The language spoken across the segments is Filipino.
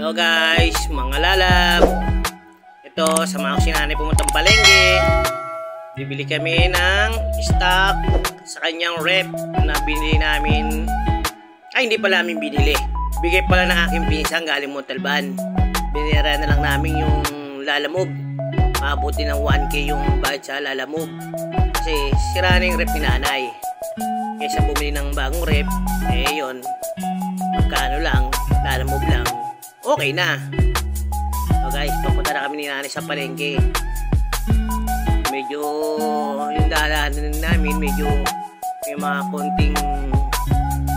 Hello guys, mga lalab. Ito, sama ko si nanay pumuntang palengke. Bibili kami ng stock sa kanyang rep na binili namin. Ay, hindi pala namin binili. Bigay pala ng aking pinsan galing Montalban. Binira na lang namin yung Lalamove. Mabuti ng 1K yung bayad sa Lalamove. Kasi sira na yung rep ni nanay. Kaysa bumili ng bagong rep, eh yun, magkano lang, Lalamove lang, okay na. So guys, papunta na kami ni nanay sa palengke. Medyo yung daanan namin, medyo may mga konting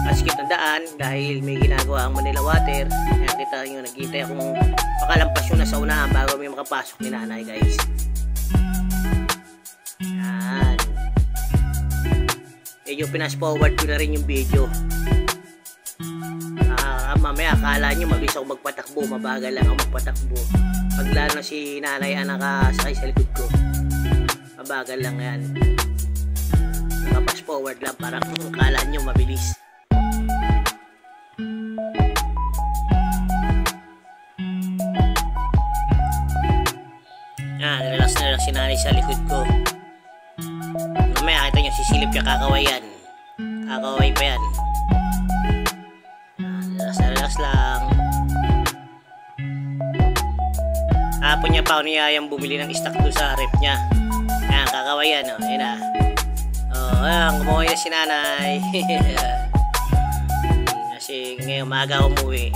askit na daan dahil may ginagawa ang Manila Water. Kaya kita nyo, nagkita akong makalampas yun na sa unahan bago may makapasok ni nanay guys. Yan. Medyo pinas forward ko na rin yung video. Mamaya akala nyo mabilis ako magpatakbo, mabagal lang ako magpatakbo. Pag lalo na si nanay ang nakasakay sa likod ko, mabagal lang yan. Nakapas forward lang para akala nyo mabilis. Relax na relax si nanay sa likod ko. Mamaya kita nyo sisilip ka kakawayan. Kakaway pa yan. Relax lang. Hapon niya pa ako niyayang bumili ng stock doon sa rep niya. Ayan, kakawayan o. Ayan na. O, ayan, kumaway na si nanay. Kasi ngayon maaga umuwi.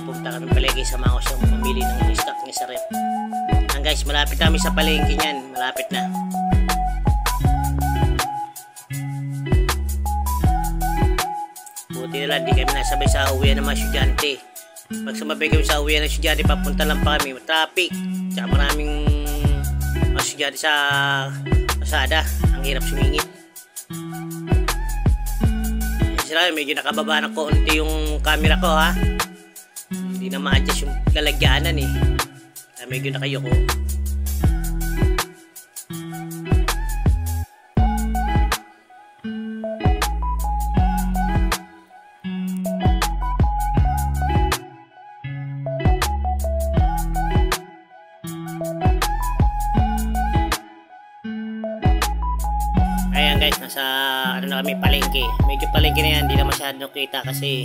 Pumunta kami palengke, sama ko siyang mamili ng stock niya sa rep. Ayan guys, malapit kami sa palengke niyan. Malapit na. Buti na lang, di kami nasabay sa uwian ng mga estudyante. Pag sumabay kami sa uwian ng estudyante, papunta lang pa kami. Traffic. Tsaka maraming mga estudyante sa pasada. Ang hirap sumingit. Sila, medyo nakababa ng konti yung camera ko ha. Hindi na ma-adjust yung lalagyanan eh. Medyo nakayoko. Ayan guys, nasa ano na kami, palengke. Medyo palengke na yan, hindi na masyadong kita kasi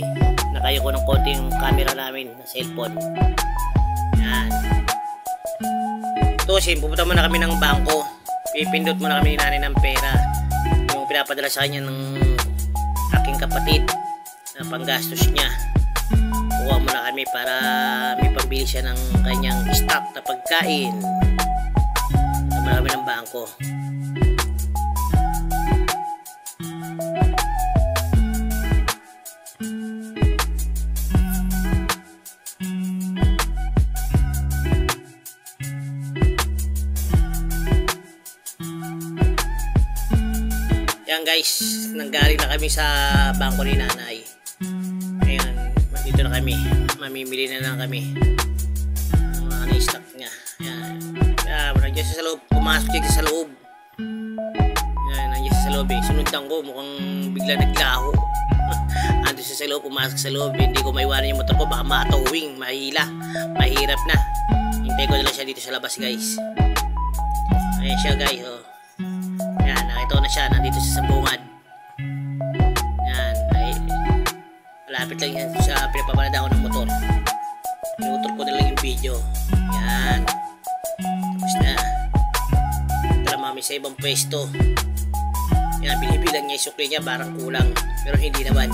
nakayoko ng konti yung camera namin na cellphone. Yan. Tusin, pupunta muna kami ng bangko. Pipindot muna kami ni nanay ng pera. Yung pinapadala sa kanya ng aking kapatid na panggastos niya. Kuha muna kami para may pambili siya ng kanyang stock na pagkain. Pupunta muna kami ng bangko. Yan guys, nanggaling na kami sa bangko ni nanay. Ayan, dito na kami. Mamimili na lang kami ng mga na-stock niya. Ayan. Ayan, nandiyan siya sa loob. Pumasok siya sa loob. Ayan, nandiyan siya sa loob eh. Sunundan ko, mukhang bigla naglaho. Ando siya sa loob, pumasok sa loob. Hindi ko maiwanan yung motor ko, baka matawing, mahila. Mahirap na. Hintay ko na lang siya dito sa labas guys. Ayan siya guys, oh. Yan, nakita ko na siya, nandito siya sa bungad. Yan, ay, malapit lang yan sa pinapabalada ko ng motor. Pinutor ko na lang yung video. Yan, tapos na. Tara mami sa ibang pwesto. Yan, binibilang niya yung sukli niya, parang kulang, pero hindi naman.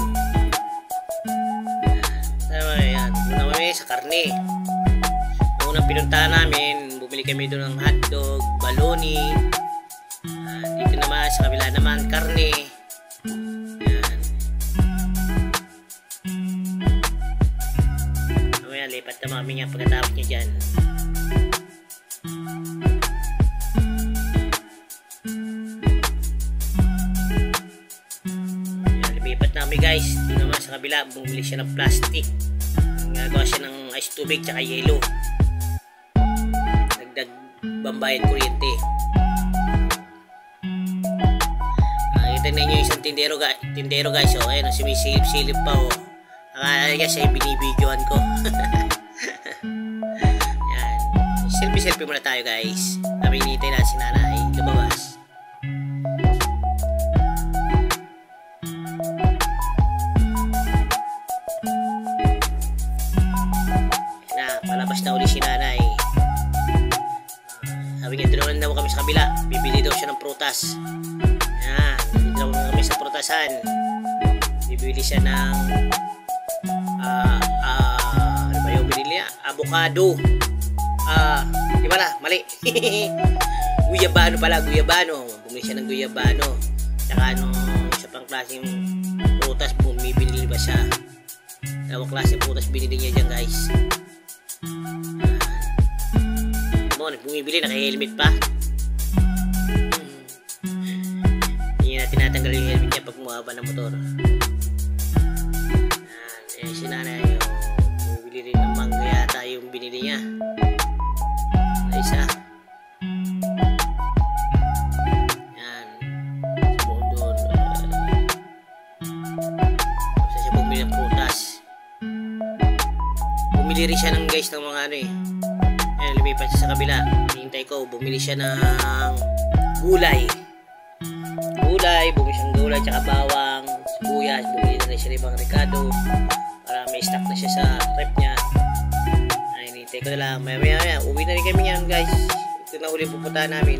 Yan, muna kami sa karne. Unang pinuntahan namin, bumili kami doon ng hotdog, baloni. Dito naman sa kabila naman karne. Yan. Mamaya lipat na mami niya pagkatapos niya dyan. Yan, lipat na kami guys. Dito naman sa kabila bumili siya ng plastic. Nagawa siya ng ice tubig tsaka yelo. Nagdag bambayan kuryente. Tingnan nyo isang tindero guys, oh, ayun, sumisilip-silip pa, oh. Akala Sorry guys, binibidyohan ko. Yan. Selfie muna tayo guys. Kami hinihintay na si nanay lumabas. Palabas na uli si nanay. Sabi niya, doon daw kami sa kabila. Bibili daw siya ng prutas. Yan, bibili daw kami sa prutasan. Bibili siya ng ano ba yung binili niya? Avocado. Di ba na? Mali. Guyabano pala, guyabano. Bumili siya ng guyabano. Tsaka isa pang klaseng prutas, bumibili ba siya? Dalawang klaseng prutas binili niya dyan guys. Bumibili, naka-helmet pa. Hindi natin natanggal yung helmet niya pag bumaba ng motor. Yan, si nanay bumibili rin ng mangga yata yung binili niya. Isa. Yan. Doon. Basta siya bumili ng prutas. Bumili rin siya ng guys ng mga ano eh. Lumipat siya sa kabila. Hintay ko, bumili siya ng gulay. Bumili siya ng gulay tsaka bawang, sibuyas. Bumili na rin siya ng ibang ricado para may stock na siya sa rep niya. Ay, hintay ko na lang. Maya, uwi na rin kami yan guys. Ito na huli pupuntahan namin.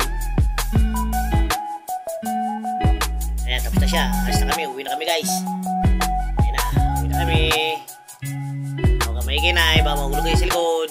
Ayan, tapos na siya. Alas na kami, uwi na kami guys. Ayan na, uwi na kami. Huwag ka maigay na, baka mahulog kayo sa likod.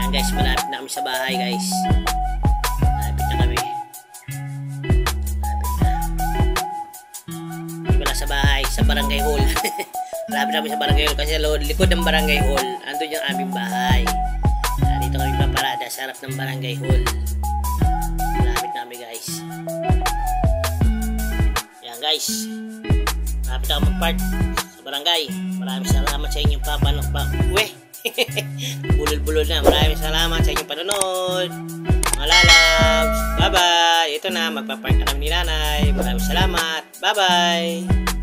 Guys, malapit na kami sa bahay guys. Malapit na kami. Malapit na. Sa bahay, sa barangay hall. Malapit na kami sa barangay hall kasi likod ng barangay hall andun yung aming bahay. Dito kami paparada sa harap ng barangay hall. Malapit na kami guys. Yan guys. Malapit na kami mag-park sa barangay. Maraming salamat sa inyong bulol-bulol na. Maraming salamat sa inyong panonood. Mga lalabs. Bye-bye. Ito na, magpapark na kami ni nanay. Maraming salamat. Bye-bye.